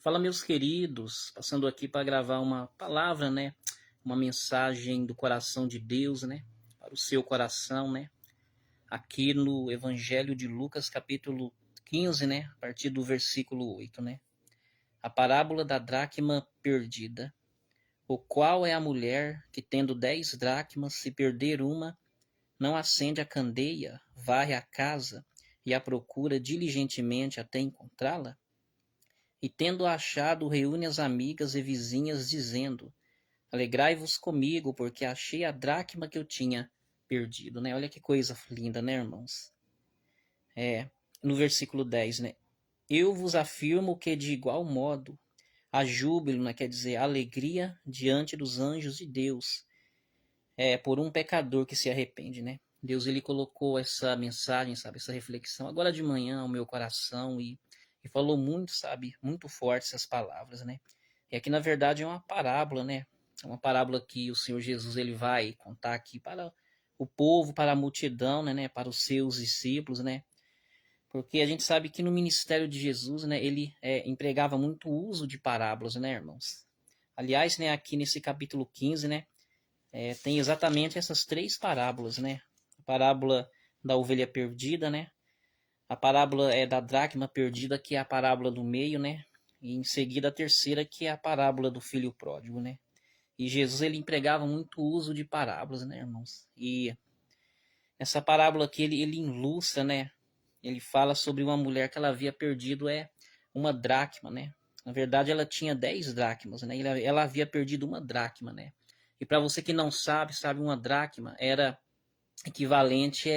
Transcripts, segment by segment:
Fala, meus queridos, passando aqui para gravar uma palavra, né? Uma mensagem do coração de Deus, né? Para o seu coração, né? Aqui no Evangelho de Lucas, capítulo 15, né? A partir do versículo 8, né? A parábola da dracma perdida. O qual é a mulher que, tendo 10 dracmas, se perder uma, não acende a candeia, varre a casa e a procura diligentemente até encontrá-la? E tendo achado, reúne as amigas e vizinhas, dizendo: Alegrai-vos comigo, porque achei a dracma que eu tinha perdido, né? Olha que coisa linda, né, irmãos? No versículo 10, né? Eu vos afirmo que de igual modo há júbilo, né? Quer dizer, alegria diante dos anjos de Deus, por um pecador que se arrepende, né? Deus, ele colocou essa mensagem, sabe, essa reflexão agora de manhã ao meu coração e falou muito, sabe, muito forte essas palavras, né? E aqui, na verdade, é uma parábola, né? É uma parábola que o Senhor Jesus, ele vai contar aqui para o povo, para a multidão, né? Para os seus discípulos, né? Porque a gente sabe que no ministério de Jesus, né? Ele empregava muito o uso de parábolas, né, irmãos? Aliás, né, aqui nesse capítulo 15, né? Tem exatamente essas três parábolas, né? A parábola da ovelha perdida, né? A parábola da dracma perdida, que é a parábola do meio, né? E em seguida a terceira, que é a parábola do filho pródigo, né? E Jesus, ele empregava muito o uso de parábolas, né, irmãos? E essa parábola aqui, ele ilustra, né? Ele fala sobre uma mulher que ela havia perdido uma dracma, né? Na verdade, ela tinha 10 dracmas, né? Ela havia perdido uma dracma, né? E para você que não sabe, uma dracma era equivalente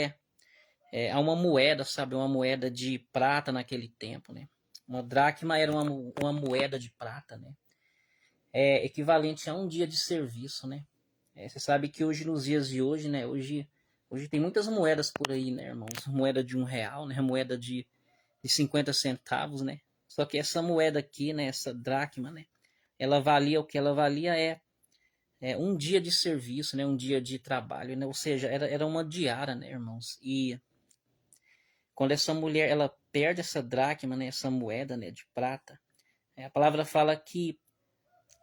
a uma moeda, sabe? Uma moeda de prata naquele tempo, né? Uma dracma era uma moeda de prata, né? Equivalente a um dia de serviço, né? Você sabe que hoje, nos dias de hoje, né? Hoje tem muitas moedas por aí, né, irmãos? Moeda de R$ 1, né? Moeda de 50 centavos, né? Só que essa moeda aqui, né? Essa dracma, né? Ela valia o que? Ela valia um dia de serviço, né? Um dia de trabalho, né? Ou seja, era uma diária, né, irmãos? E quando essa mulher, ela perde essa dracma, né? Essa moeda, né? De prata, a palavra fala que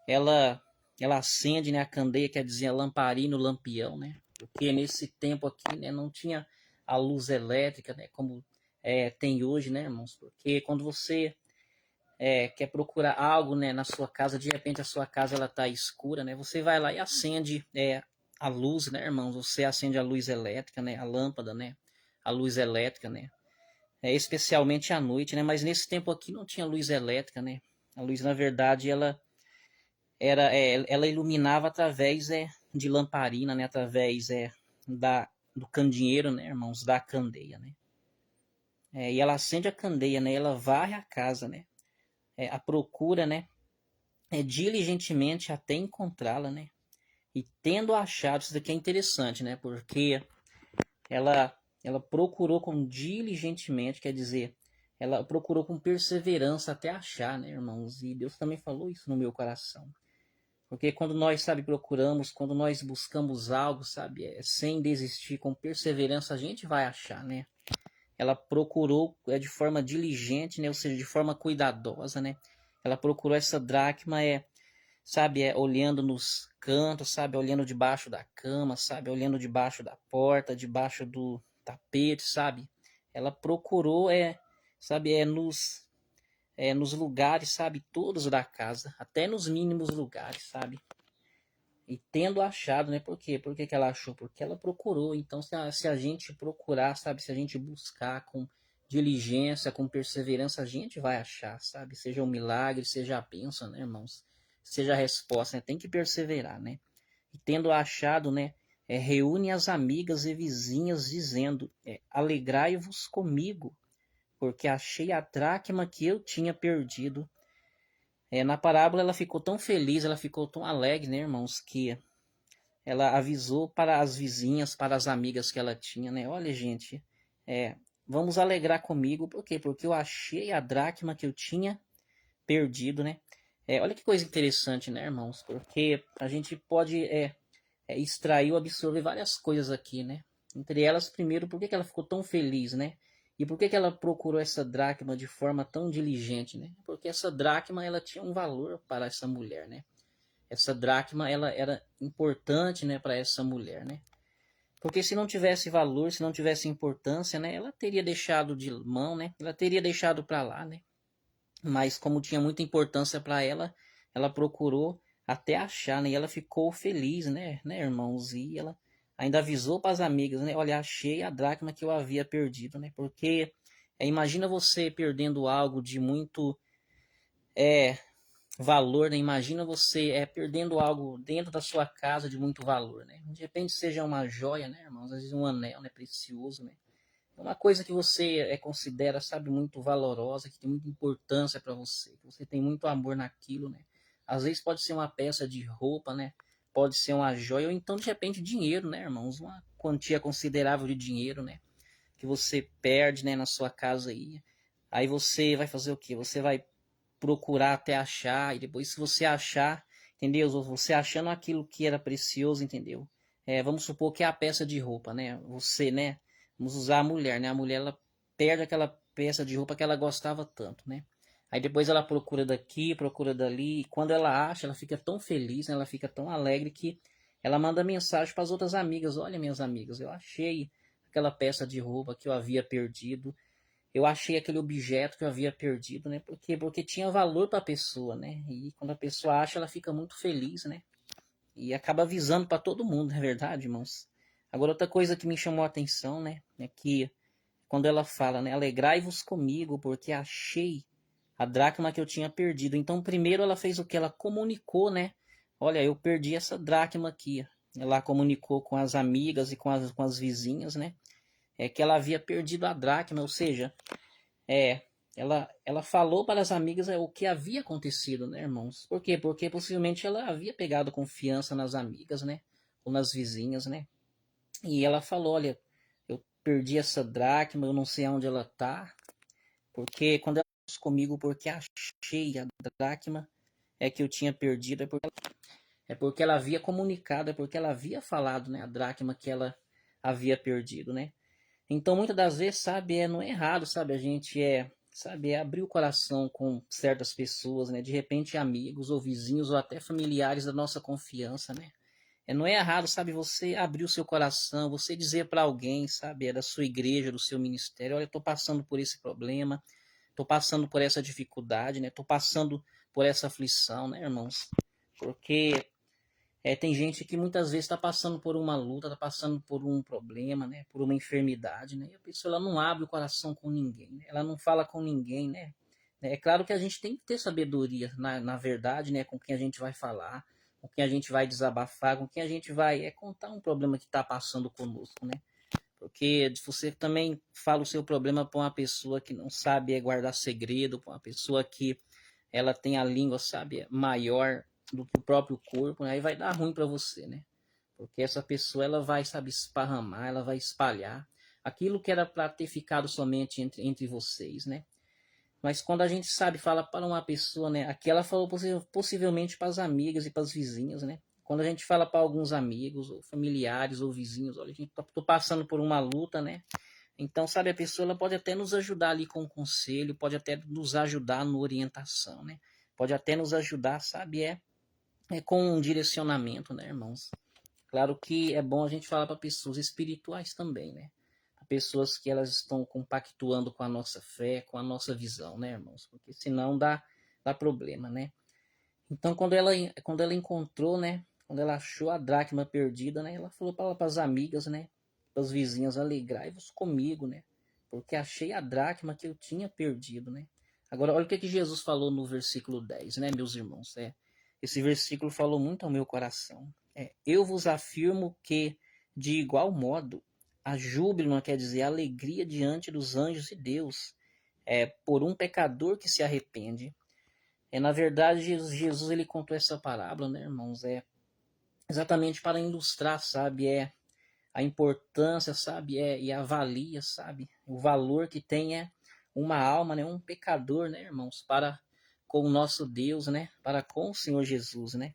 ela ela acende, né, a candeia, quer dizer, a lamparina, o lampião, né? Porque nesse tempo aqui, né, não tinha a luz elétrica, né, como tem hoje, né, irmãos? Porque quando você quer procurar algo, né, na sua casa, de repente a sua casa ela tá escura, né? Você vai lá e acende a luz, né, irmãos? Você acende a luz elétrica, né, a lâmpada, né? A luz elétrica, né? Especialmente à noite, né? Mas nesse tempo aqui não tinha luz elétrica, né? A luz, na verdade, ela iluminava através de lamparina, né? Através do candeeiro, né, irmãos? Da candeia, né? E ela acende a candeia, né? Ela varre a casa, né? A procura, né? Diligentemente até encontrá-la, né? E tendo achado, isso daqui é interessante, né? Porque ela, ela procurou com diligentemente, quer dizer, ela procurou com perseverança até achar, né, irmãos? E Deus também falou isso no meu coração. Porque quando nós, sabe, procuramos, quando nós buscamos algo, sabe, sem desistir, com perseverança, a gente vai achar, né? Ela procurou de forma diligente, né? Ou seja, de forma cuidadosa, né? Ela procurou essa dracma, sabe, olhando nos cantos, sabe, olhando debaixo da cama, sabe, olhando debaixo da porta, debaixo do tapete, sabe? Ela procurou, sabe, nos lugares, sabe, todos da casa, até nos mínimos lugares, sabe? E tendo achado, né? Por quê? Por que que ela achou? Porque ela procurou. Então, se a gente procurar, sabe? Se a gente buscar com diligência, com perseverança, a gente vai achar, sabe? Seja um milagre, seja a bênção, né, irmãos? Seja a resposta, né? Tem que perseverar, né? E tendo achado, né? Reúne as amigas e vizinhas, dizendo: alegrai-vos comigo, porque achei a dracma que eu tinha perdido. Na parábola ela ficou tão feliz, ela ficou tão alegre, né, irmãos, que ela avisou para as vizinhas, para as amigas que ela tinha, né? Olha, gente, vamos alegrar comigo, por quê? Porque eu achei a dracma que eu tinha perdido, né? Olha que coisa interessante, né, irmãos? Porque a gente pode extrair ou absorver várias coisas aqui, né? Entre elas, primeiro, por que que ela ficou tão feliz, né? E por que que ela procurou essa dracma de forma tão diligente, né? Porque essa dracma ela tinha um valor para essa mulher, né? Essa dracma ela era importante, né, para essa mulher, né? Porque se não tivesse valor, se não tivesse importância, né, ela teria deixado de mão, né? Ela teria deixado para lá, né? Mas como tinha muita importância para ela, ela procurou até achar, né? E ela ficou feliz, né, irmãos? E ela ainda avisou para as amigas, né? Olha, achei a dracma que eu havia perdido, né? Porque imagina você perdendo algo de muito é, valor, né? Imagina você perdendo algo dentro da sua casa de muito valor, né? De repente seja uma joia, né, irmãos? Às vezes um anel, né, precioso, né? É uma coisa que você considera, sabe, muito valorosa, que tem muita importância para você, que você tem muito amor naquilo, né? Às vezes pode ser uma peça de roupa, né? Pode ser uma joia, ou então de repente dinheiro, né, irmãos? Uma quantia considerável de dinheiro, né? Que você perde, né, na sua casa aí. Aí você vai fazer o quê? Você vai procurar até achar, e depois se você achar, entendeu? Você achando aquilo que era precioso, entendeu? Vamos supor que é a peça de roupa, né? Você, né? Vamos usar a mulher, né? A mulher, ela perde aquela peça de roupa que ela gostava tanto, né? Aí depois ela procura daqui, procura dali, e quando ela acha, ela fica tão feliz, né? Ela fica tão alegre que ela manda mensagem para as outras amigas: olha, minhas amigas, eu achei aquela peça de roupa que eu havia perdido, eu achei aquele objeto que eu havia perdido, né? Por quê? Porque tinha valor para a pessoa, né? E quando a pessoa acha, ela fica muito feliz, né? E acaba avisando para todo mundo, não é verdade, irmãos? Agora, outra coisa que me chamou a atenção, né? É que quando ela fala, né? Alegrai-vos comigo, porque achei a dracma que eu tinha perdido. Então, primeiro ela fez o que? Ela comunicou, né? Olha, eu perdi essa dracma aqui. Ela comunicou com as amigas e com as vizinhas, né? Que ela havia perdido a dracma, ou seja, é, ela falou para as amigas o que havia acontecido, né, irmãos? Por quê? Porque possivelmente ela havia pegado confiança nas amigas, né? Ou nas vizinhas, né? E ela falou: olha, eu perdi essa dracma, eu não sei aonde ela tá. Porque quando ela disse comigo, porque achei a dracma que eu tinha perdido, é porque ela havia comunicado, é porque ela havia falado, né? A dracma que ela havia perdido, né? Então, muitas das vezes, sabe, não é errado, sabe, a gente sabe, abrir o coração com certas pessoas, né, de repente amigos ou vizinhos ou até familiares da nossa confiança, né. Não é errado, sabe, você abrir o seu coração, você dizer para alguém, sabe, da sua igreja, do seu ministério: olha, eu estou passando por esse problema, estou passando por essa dificuldade, né, estou passando por essa aflição, né, irmãos, porque tem gente que muitas vezes está passando por uma luta, está passando por um problema, né? Por uma enfermidade, né? E a pessoa ela não abre o coração com ninguém, né? Ela não fala com ninguém, né? É claro que a gente tem que ter sabedoria, na verdade, né? Com quem a gente vai falar, com quem a gente vai desabafar, com quem a gente vai contar um problema que está passando conosco, né? Porque se você também fala o seu problema para uma pessoa que não sabe guardar segredo, para uma pessoa que ela tem a língua, sabe, maior do que o próprio corpo, né? Aí vai dar ruim para você, né? Porque essa pessoa ela vai, sabe, esparramar, ela vai espalhar aquilo que era para ter ficado somente entre vocês, né? Mas quando a gente sabe, fala para uma pessoa, né? Aqui ela falou possivelmente para as amigas e para as vizinhas, né? Quando a gente fala para alguns amigos, ou familiares, ou vizinhos: olha, a gente tô passando por uma luta, né? Então, sabe, a pessoa ela pode até nos ajudar ali com o conselho, pode até nos ajudar na orientação, né? Pode até nos ajudar, sabe, com um direcionamento, né, irmãos? Claro que é bom a gente falar para pessoas espirituais também, né? Pessoas que elas estão compactuando com a nossa fé, com a nossa visão, né, irmãos? Porque senão dá problema, né? Então, quando ela encontrou, né? Quando ela achou a dracma perdida, né? Ela falou para as amigas, né? Para as vizinhas: alegrai-vos comigo, né? Porque achei a dracma que eu tinha perdido, né? Agora, olha o que Jesus falou no versículo 10, né, meus irmãos? Esse versículo falou muito ao meu coração. Eu vos afirmo que, de igual modo, a júbilo, não quer dizer alegria diante dos anjos de Deus, por um pecador que se arrepende. Na verdade, Jesus ele contou essa parábola, né, irmãos? Exatamente para ilustrar, sabe, a importância, sabe, e a valia, sabe, o valor que tem uma alma, né, um pecador, né, irmãos, para com o nosso Deus, né, para com o Senhor Jesus, né?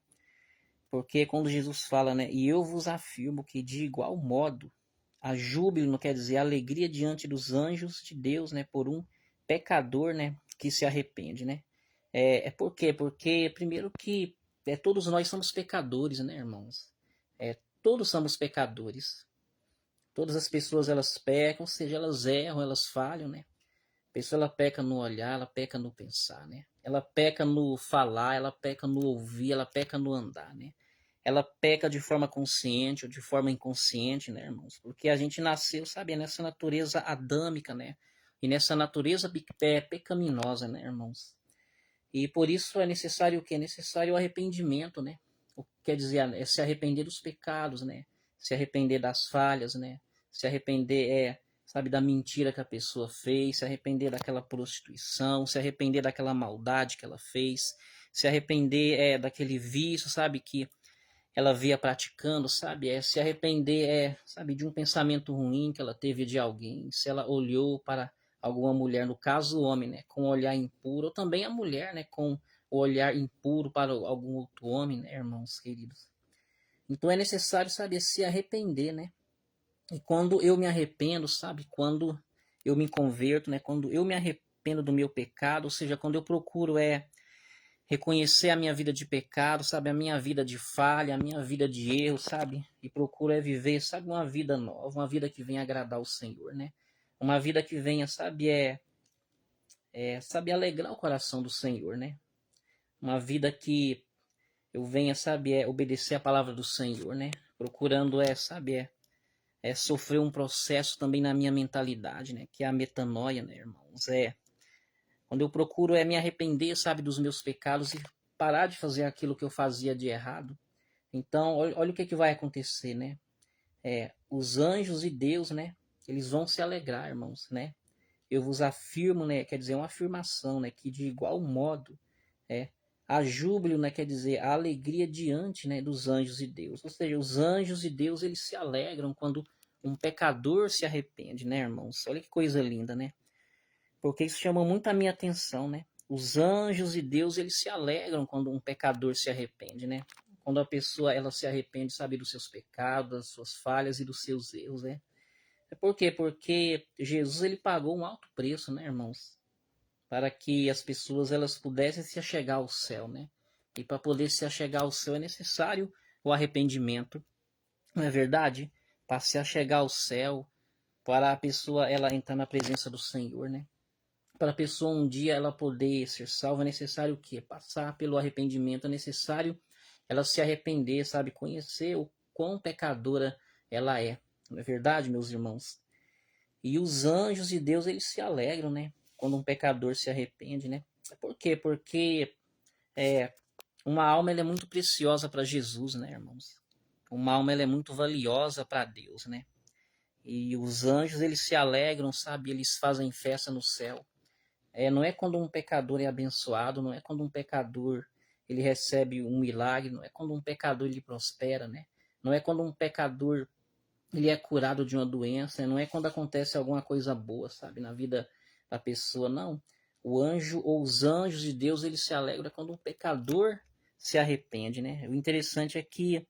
Porque quando Jesus fala, né, e eu vos afirmo que de igual modo a júbilo, não quer dizer alegria diante dos anjos de Deus, né, por um pecador, né, que se arrepende, né? Por quê? Porque primeiro que todos nós somos pecadores, né, irmãos? Todos somos pecadores. Todas as pessoas elas pecam, ou seja, elas erram, elas falham, né? A pessoa ela peca no olhar, ela peca no pensar, né? Ela peca no falar, ela peca no ouvir, ela peca no andar, né? Ela peca de forma consciente ou de forma inconsciente, né, irmãos? Porque a gente nasceu, sabe, nessa natureza adâmica, né? E nessa natureza pecaminosa, né, irmãos? E por isso é necessário o quê? É necessário o arrependimento, né? O que quer dizer é se arrepender dos pecados, né? Se arrepender das falhas, né? Se arrepender sabe, da mentira que a pessoa fez, se arrepender daquela prostituição, se arrepender daquela maldade que ela fez, se arrepender daquele vício, sabe, que ela via praticando, sabe, se arrepender sabe, de um pensamento ruim que ela teve de alguém, se ela olhou para alguma mulher, no caso o homem, né, com um olhar impuro, ou também a mulher, né, com o olhar impuro para algum outro homem, né, irmãos queridos. Então é necessário, sabe, se arrepender, né? E quando eu me arrependo, sabe, quando eu me converto, né, quando eu me arrependo do meu pecado, ou seja, quando eu procuro reconhecer a minha vida de pecado, sabe, a minha vida de falha, a minha vida de erro, sabe, e procuro viver, sabe, uma vida nova, uma vida que venha agradar o Senhor, né? Uma vida que venha, sabe, sabe, alegrar o coração do Senhor, né? Uma vida que eu venha, sabe, obedecer a palavra do Senhor, né? Procurando, sabe, sofrer um processo também na minha mentalidade, né? Que é a metanoia, né, irmãos? Quando eu procuro me arrepender, sabe, dos meus pecados e parar de fazer aquilo que eu fazia de errado. Então, olha o que vai acontecer, né? Os anjos e Deus, né? Eles vão se alegrar, irmãos, né? Eu vos afirmo, né? Quer dizer, uma afirmação, né? Que de igual modo, a júbilo, né? Quer dizer, a alegria diante, né? Dos anjos e Deus. Ou seja, os anjos e Deus, eles se alegram quando um pecador se arrepende, né, irmãos? Olha que coisa linda, né? Porque isso chama muito a minha atenção, né? Os anjos e Deus, eles se alegram quando um pecador se arrepende, né? Quando a pessoa ela se arrepende, sabe, dos seus pecados, das suas falhas e dos seus erros, né? Por quê? Porque Jesus ele pagou um alto preço, né, irmãos? Para que as pessoas elas pudessem se achegar ao céu, né? E para poder se achegar ao céu é necessário o arrependimento, não é verdade? Para se achegar ao céu, para a pessoa ela entrar na presença do Senhor, né? Para a pessoa um dia ela poder ser salva, é necessário o quê? Passar pelo arrependimento, é necessário ela se arrepender, sabe? Conhecer o quão pecadora ela é. Não é verdade, meus irmãos? E os anjos de Deus, eles se alegram, né? Quando um pecador se arrepende, né? Por quê? Porque uma alma ela é muito preciosa para Jesus, né, irmãos? Uma alma ela é muito valiosa para Deus, né? E os anjos, eles se alegram, sabe? Eles fazem festa no céu. Não é quando um pecador é abençoado, não é quando um pecador ele recebe um milagre, não é quando um pecador ele prospera, né? Não é quando um pecador ele é curado de uma doença, não é quando acontece alguma coisa boa, sabe, na vida da pessoa, não. O anjo ou os anjos de Deus, eles se alegram quando um pecador se arrepende, né? O interessante é que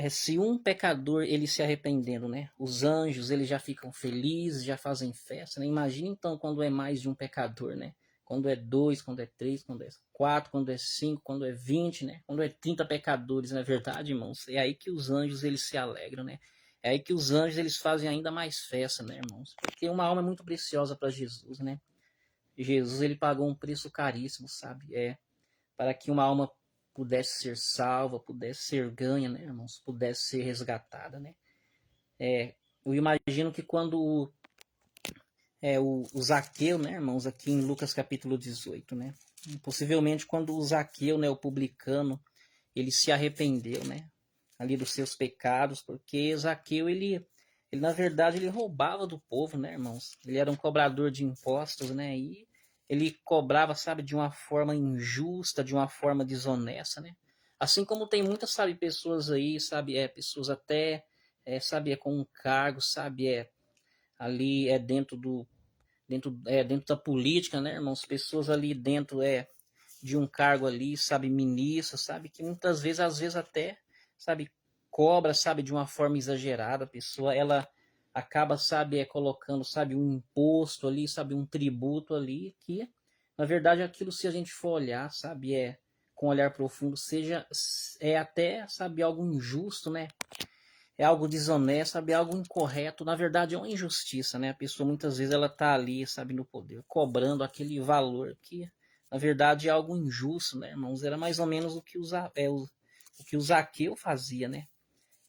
se um pecador ele se arrependendo, né? Os anjos eles já ficam felizes, já fazem festa, né? Imagina então quando é mais de um pecador, né? Quando é dois, quando é três, quando é quatro, quando é cinco, quando é 20, né? Quando é 30 pecadores, não é verdade, irmãos? É aí que os anjos eles se alegram, né? É aí que os anjos eles fazem ainda mais festa, né, irmãos? Porque uma alma é muito preciosa para Jesus, né? Jesus ele pagou um preço caríssimo, sabe? Para que uma alma pudesse ser salva, pudesse ser ganha, né, irmãos? Pudesse ser resgatada, né? Eu imagino que quando o Zaqueu, né, irmãos, aqui em Lucas capítulo 18, né? Possivelmente quando o Zaqueu, né, o publicano, ele se arrependeu, né? Ali dos seus pecados, porque Zaqueu, ele na verdade, ele roubava do povo, né, irmãos? Ele era um cobrador de impostos, né? E ele cobrava, sabe, de uma forma injusta, de uma forma desonesta, né? Assim como tem muitas, sabe, pessoas aí, sabe, pessoas até, sabe, com um cargo, sabe, ali dentro da política, né, irmãos? Pessoas ali dentro de um cargo ali, sabe, ministro, sabe, que muitas vezes, às vezes até, sabe, cobra, sabe, de uma forma exagerada. A pessoa, ela acaba, sabe, colocando, sabe, um imposto ali, sabe, um tributo ali, que, na verdade, aquilo, se a gente for olhar, sabe, com um olhar profundo, é até, sabe, algo injusto, né? É algo desonesto, sabe, é algo incorreto. Na verdade, é uma injustiça, né? A pessoa, muitas vezes, ela tá ali, sabe, no poder, cobrando aquele valor que, na verdade, é algo injusto, né, irmãos? Era mais ou menos o que o Zaqueu fazia, né?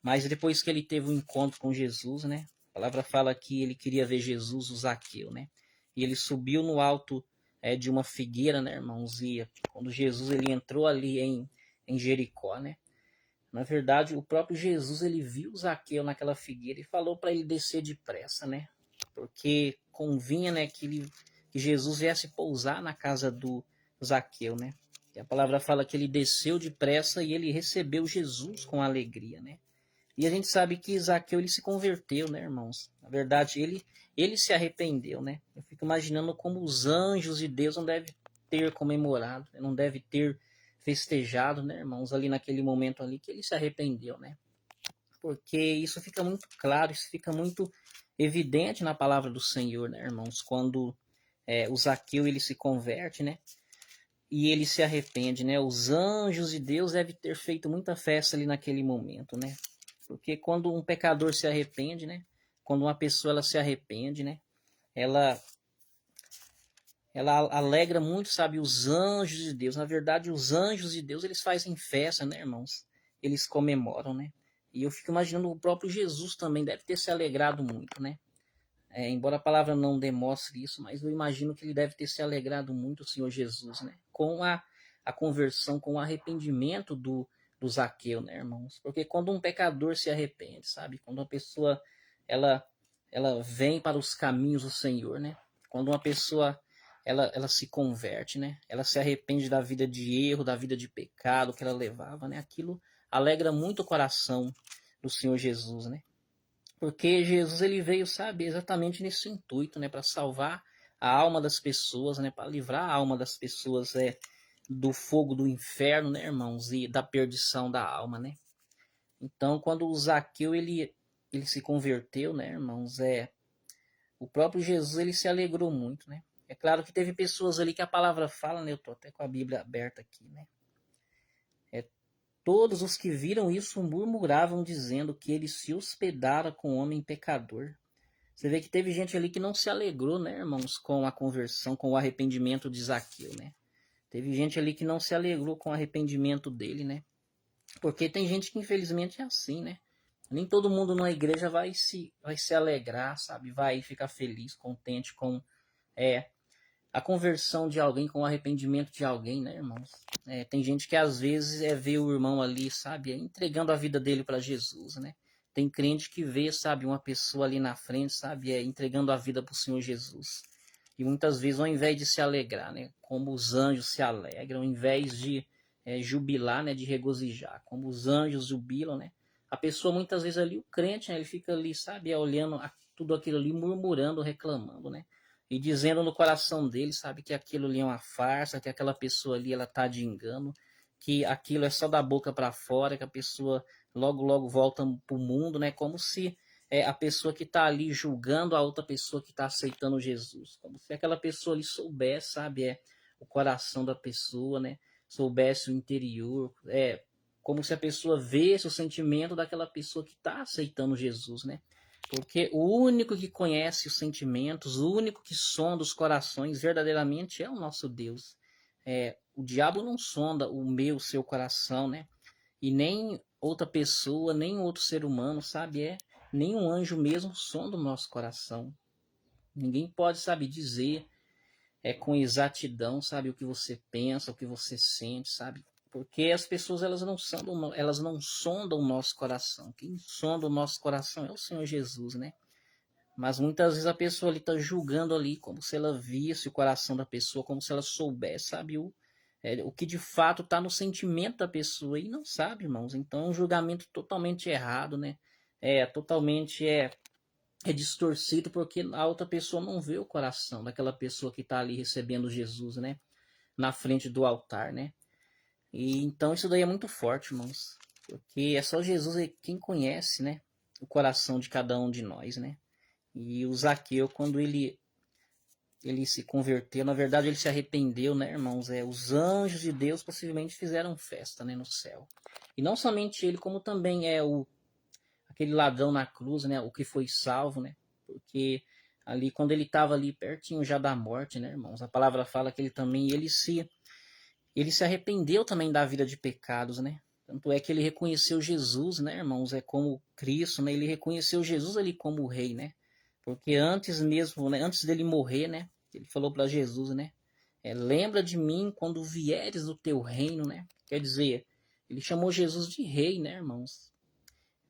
Mas depois que ele teve um encontro com Jesus, né? A palavra fala que ele queria ver Jesus, o Zaqueu, né? E ele subiu no alto de uma figueira, né, irmãos? E quando Jesus ele entrou ali em Jericó, né? Na verdade, o próprio Jesus ele viu Zaqueu naquela figueira e falou para ele descer depressa, né? Porque convinha, né, que Jesus viesse pousar na casa do Zaqueu, né? E a palavra fala que ele desceu depressa e ele recebeu Jesus com alegria, né? E a gente sabe que Zaqueu ele se converteu, né, irmãos? Na verdade, ele se arrependeu, né? Eu fico imaginando como os anjos de Deus não devem ter comemorado, não devem ter festejado, né, irmãos, ali naquele momento ali que ele se arrependeu, né? Porque isso fica muito claro, isso fica muito evidente na palavra do Senhor, né, irmãos? Quando o Zaqueu ele se converte, né? E ele se arrepende, né? Os anjos de Deus devem ter feito muita festa ali naquele momento, né? Porque quando um pecador se arrepende, né? Quando uma pessoa ela se arrepende, né? Ela ela alegra muito, sabe, os anjos de Deus. Na verdade, os anjos de Deus, eles fazem festa, né, irmãos? Eles comemoram, né? E eu fico imaginando o próprio Jesus também deve ter se alegrado muito, né? Embora a palavra não demonstre isso, mas eu imagino que ele deve ter se alegrado muito, o Senhor Jesus, né? Com a conversão, com o arrependimento do Zaqueu, né, irmãos? Porque quando um pecador se arrepende, sabe? Quando uma pessoa ela, ela vem para os caminhos do Senhor, né? Quando uma pessoa ela se converte, né? Ela se arrepende da vida de erro, da vida de pecado que ela levava, né? Aquilo alegra muito o coração do Senhor Jesus, né? Porque Jesus ele veio, sabe, exatamente nesse intuito, né, para salvar a alma das pessoas, né, para livrar a alma das pessoas do fogo do inferno, né, irmãos, e da perdição da alma, né? Então, quando o Zaqueu ele se converteu, né, irmãos, o próprio Jesus ele se alegrou muito, né? É claro que teve pessoas ali que a palavra fala, né? Eu tô até com a Bíblia aberta aqui, né? Todos os que viram isso murmuravam, dizendo que ele se hospedara com um homem pecador. Você vê que teve gente ali que não se alegrou, né, irmãos, com a conversão, com o arrependimento de Zaqueu, né? Teve gente ali que não se alegrou com o arrependimento dele, né? Porque tem gente que infelizmente é assim, né? Nem todo mundo na igreja vai se alegrar, sabe? Vai ficar feliz, contente com é, a conversão de alguém, com o arrependimento de alguém, né, irmãos? Tem gente que às vezes vê o irmão ali, sabe, entregando a vida dele para Jesus, né? Tem crente que vê, sabe, uma pessoa ali na frente, sabe, entregando a vida para o Senhor Jesus. E muitas vezes, ao invés de se alegrar, né, como os anjos se alegram, ao invés de jubilar, né, de regozijar, como os anjos jubilam, né? A pessoa muitas vezes ali, o crente, né, ele fica ali, sabe, olhando tudo aquilo ali, murmurando, reclamando, né? E dizendo no coração dele, sabe, que aquilo ali é uma farsa, que aquela pessoa ali ela tá de engano, que aquilo é só da boca para fora, que a pessoa logo logo volta pro mundo, né? Como se a pessoa que está ali julgando a outra pessoa que está aceitando Jesus, como se aquela pessoa ali soubesse, sabe, o coração da pessoa, né? Soubesse o interior, como se a pessoa vesse o sentimento daquela pessoa que está aceitando Jesus, né? Porque o único que conhece os sentimentos, o único que sonda os corações verdadeiramente é o nosso Deus. O diabo não sonda o seu coração, né? E nem outra pessoa, nem outro ser humano, sabe? Nem um anjo mesmo sonda o nosso coração. Ninguém pode, sabe, dizer com exatidão, sabe, o que você pensa, o que você sente, sabe? Porque as pessoas elas não sondam o nosso coração. Quem sonda o nosso coração é o Senhor Jesus, né? Mas muitas vezes a pessoa ali está julgando ali, como se ela visse o coração da pessoa, como se ela soubesse, sabe, o que de fato está no sentimento da pessoa, e não sabe, irmãos. Então é um julgamento totalmente errado, né? Totalmente distorcido, porque a outra pessoa não vê o coração daquela pessoa que está ali recebendo Jesus, né? Na frente do altar, né? E então isso daí é muito forte, irmãos. Porque é só Jesus quem conhece, né? O coração de cada um de nós, né? E o Zaqueu, quando ele se converteu, na verdade ele se arrependeu, né, irmãos? Os anjos de Deus possivelmente fizeram festa, né, no céu. E não somente ele, como também aquele ladrão na cruz, né, o que foi salvo, né? Porque ali quando ele estava ali pertinho já da morte, né, irmãos? A palavra fala que ele também ele se arrependeu também da vida de pecados, né? Tanto é que ele reconheceu Jesus, né, irmãos? É como Cristo, né? Ele reconheceu Jesus ali como o rei, né? Porque antes mesmo, né, antes dele morrer, né? Ele falou para Jesus, né? Lembra de mim quando vieres do teu reino, né? Quer dizer, ele chamou Jesus de rei, né, irmãos?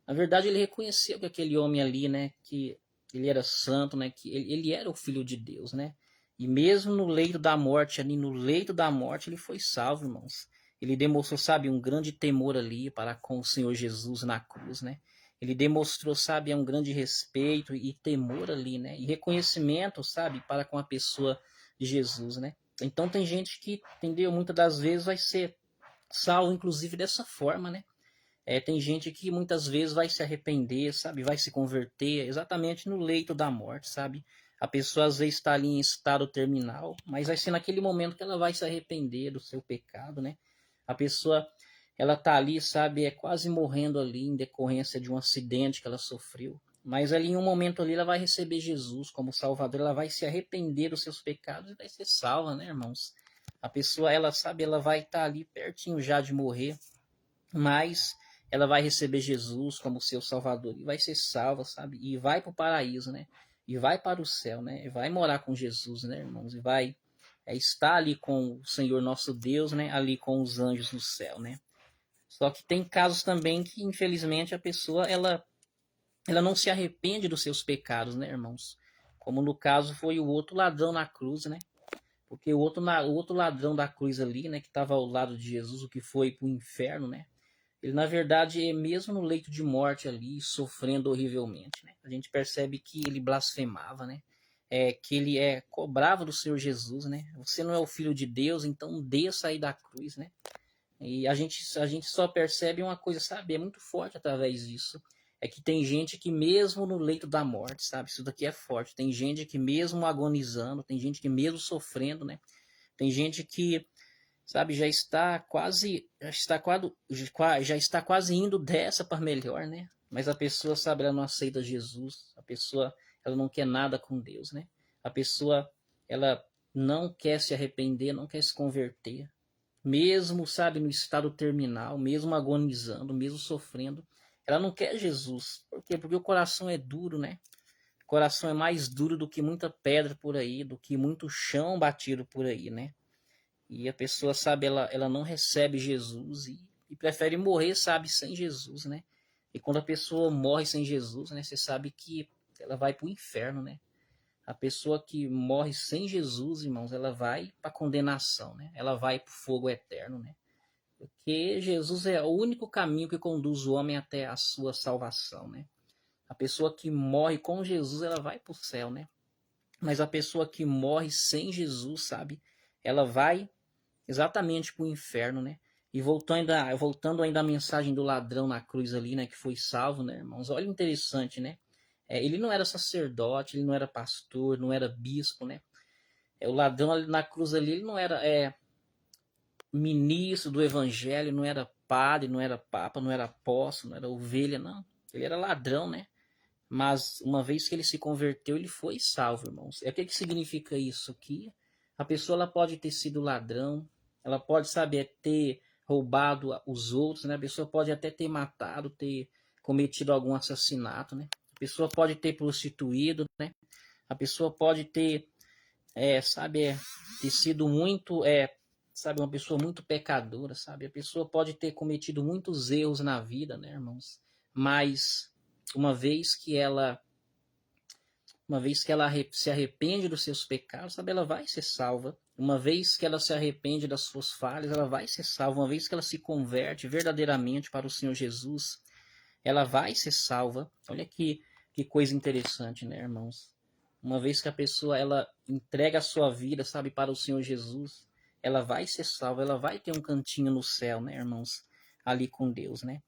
Na verdade, ele reconheceu que aquele homem ali, né, que ele era santo, né, que ele era o filho de Deus, né? E mesmo no leito da morte, ali no leito da morte, ele foi salvo, irmãos. Ele demonstrou, sabe, um grande temor ali para com o Senhor Jesus na cruz, né? Ele demonstrou, sabe, um grande respeito e temor ali, né? E reconhecimento, sabe, para com a pessoa de Jesus, né? Então tem gente que, entendeu, muitas das vezes vai ser salvo, inclusive dessa forma, né? Tem gente que muitas vezes vai se arrepender, sabe? Vai se converter exatamente no leito da morte, sabe? A pessoa às vezes está ali em estado terminal, mas vai ser naquele momento que ela vai se arrepender do seu pecado, né? A pessoa, ela tá ali, sabe? Quase morrendo ali em decorrência de um acidente que ela sofreu. Mas ali em um momento ali ela vai receber Jesus como Salvador, ela vai se arrepender dos seus pecados e vai ser salva, né, irmãos? A pessoa, ela sabe, ela vai estar ali pertinho já de morrer, mas ela vai receber Jesus como seu Salvador e vai ser salva, sabe? E vai para o paraíso, né? E vai para o céu, né? E vai morar com Jesus, né, irmãos? E vai estar ali com o Senhor nosso Deus, né? Ali com os anjos no céu, né? Só que tem casos também que, infelizmente, a pessoa ela não se arrepende dos seus pecados, né, irmãos? Como no caso foi o outro ladrão na cruz, né? Porque o outro ladrão da cruz ali, né, que estava ao lado de Jesus, o que foi para o inferno, né? Ele, na verdade, mesmo no leito de morte ali, sofrendo horrivelmente, né? A gente percebe que ele blasfemava, né? Que ele cobrava do Senhor Jesus, né? Você não é o filho de Deus, então desça aí da cruz, né? E a gente só percebe uma coisa, sabe? É muito forte através disso. É que tem gente que mesmo no leito da morte, sabe? Isso daqui é forte. Tem gente que mesmo agonizando, tem gente que mesmo sofrendo, né? Tem gente que, sabe, já está quase indo dessa para melhor, né? Mas a pessoa, sabe, ela não aceita Jesus, a pessoa, ela não quer nada com Deus, né? A pessoa, ela não quer se arrepender, não quer se converter, mesmo, sabe, no estado terminal, mesmo agonizando, mesmo sofrendo, ela não quer Jesus. Por quê? Porque o coração é duro, né? O coração é mais duro do que muita pedra por aí, do que muito chão batido por aí, né? E a pessoa, sabe, ela não recebe Jesus e prefere morrer, sabe, sem Jesus, né? E quando a pessoa morre sem Jesus, né, você sabe que ela vai para o inferno, né? A pessoa que morre sem Jesus, irmãos, ela vai para condenação, né? Ela vai para o fogo eterno, né? Porque Jesus é o único caminho que conduz o homem até a sua salvação, né? A pessoa que morre com Jesus, ela vai para o céu, né? Mas a pessoa que morre sem Jesus, sabe? Ela vai exatamente para o inferno, né? E voltando ainda à mensagem do ladrão na cruz ali, né? Que foi salvo, né, irmãos? Olha interessante, né? Ele não era sacerdote, ele não era pastor, não era bispo, né? O ladrão ali na cruz ali, ele não era ministro do evangelho, não era padre, não era papa, não era apóstolo, não era ovelha, não. Ele era ladrão, né? Mas uma vez que ele se converteu, ele foi salvo, irmãos. O que significa isso? Que a pessoa ela pode ter sido ladrão, ela pode, saber ter roubado os outros, né? A pessoa pode até ter matado, ter cometido algum assassinato, né? A pessoa pode ter prostituído, né? A pessoa pode ter, ter sido muito, sabe, uma pessoa muito pecadora, sabe? A pessoa pode ter cometido muitos erros na vida, né, irmãos? Mas uma vez que ela se arrepende dos seus pecados, sabe, ela vai ser salva. Uma vez que ela se arrepende das suas falhas, ela vai ser salva. Uma vez que ela se converte verdadeiramente para o Senhor Jesus, ela vai ser salva. Olha que coisa interessante, né, irmãos? Uma vez que a pessoa ela entrega a sua vida, sabe, para o Senhor Jesus, ela vai ser salva, ela vai ter um cantinho no céu, né, irmãos? Ali com Deus, né?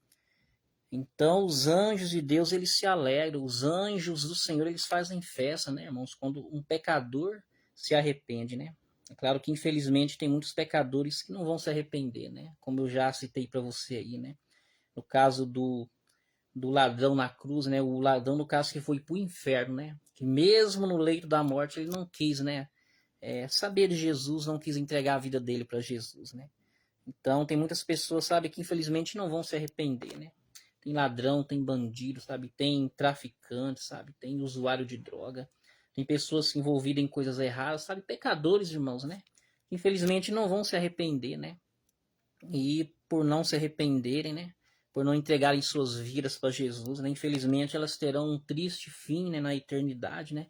Então, os anjos de Deus, eles se alegram, os anjos do Senhor, eles fazem festa, né, irmãos, quando um pecador se arrepende, né? É claro que, infelizmente, tem muitos pecadores que não vão se arrepender, né? Como eu já citei para você aí, né? No caso do ladrão na cruz, né? O ladrão, no caso, que foi para o inferno, né? Que mesmo no leito da morte, ele não quis, né? Saber de Jesus, não quis entregar a vida dele para Jesus, né? Então, tem muitas pessoas, sabe, que infelizmente não vão se arrepender, né? Tem ladrão, tem bandido, sabe? Tem traficante, sabe? Tem usuário de droga. Tem pessoas envolvidas em coisas erradas, sabe? Pecadores, irmãos, né? Infelizmente não vão se arrepender, né? E por não se arrependerem, né? Por não entregarem suas vidas para Jesus, né? Infelizmente elas terão um triste fim, né? Na eternidade, né?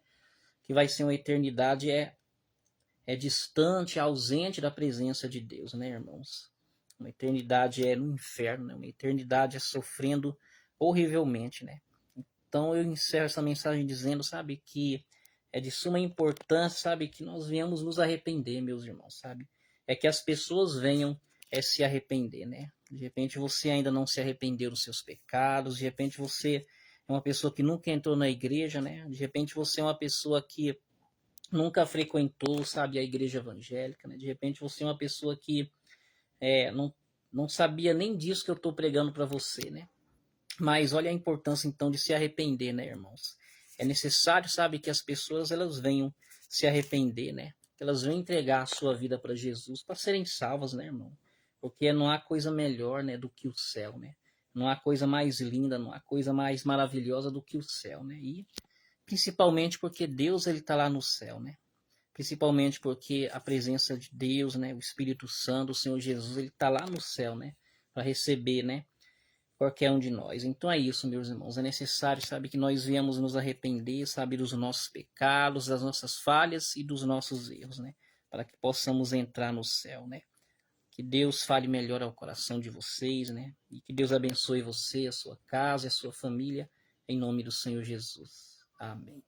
Que vai ser uma eternidade distante, ausente da presença de Deus, né, irmãos? Uma eternidade no inferno, né? Uma eternidade sofrendo horrivelmente, né? Então eu encerro essa mensagem dizendo, sabe, que é de suma importância, sabe, que nós venhamos nos arrepender, meus irmãos, sabe? É que as pessoas venham se arrepender, né? De repente você ainda não se arrependeu dos seus pecados, de repente você é uma pessoa que nunca entrou na igreja, né? De repente você é uma pessoa que nunca frequentou, sabe, a igreja evangélica, né? De repente você é uma pessoa que não sabia nem disso que eu estou pregando para você, né? Mas olha a importância então de se arrepender, né, irmãos? É necessário, sabe, que as pessoas elas venham se arrepender, né? Que elas venham entregar a sua vida para Jesus para serem salvas, né, irmão? Porque não há coisa melhor, né, do que o céu, né? Não há coisa mais linda, não há coisa mais maravilhosa do que o céu, né? E principalmente porque Deus ele está lá no céu, né? Principalmente porque a presença de Deus, né, o Espírito Santo, o Senhor Jesus, ele está lá no céu, né, para receber, né, qualquer um de nós. Então é isso, meus irmãos, é necessário, sabe, que nós viemos nos arrepender, sabe, dos nossos pecados, das nossas falhas e dos nossos erros, né, para que possamos entrar no céu, né. Que Deus fale melhor ao coração de vocês, né, e que Deus abençoe você, a sua casa e a sua família, em nome do Senhor Jesus. Amém.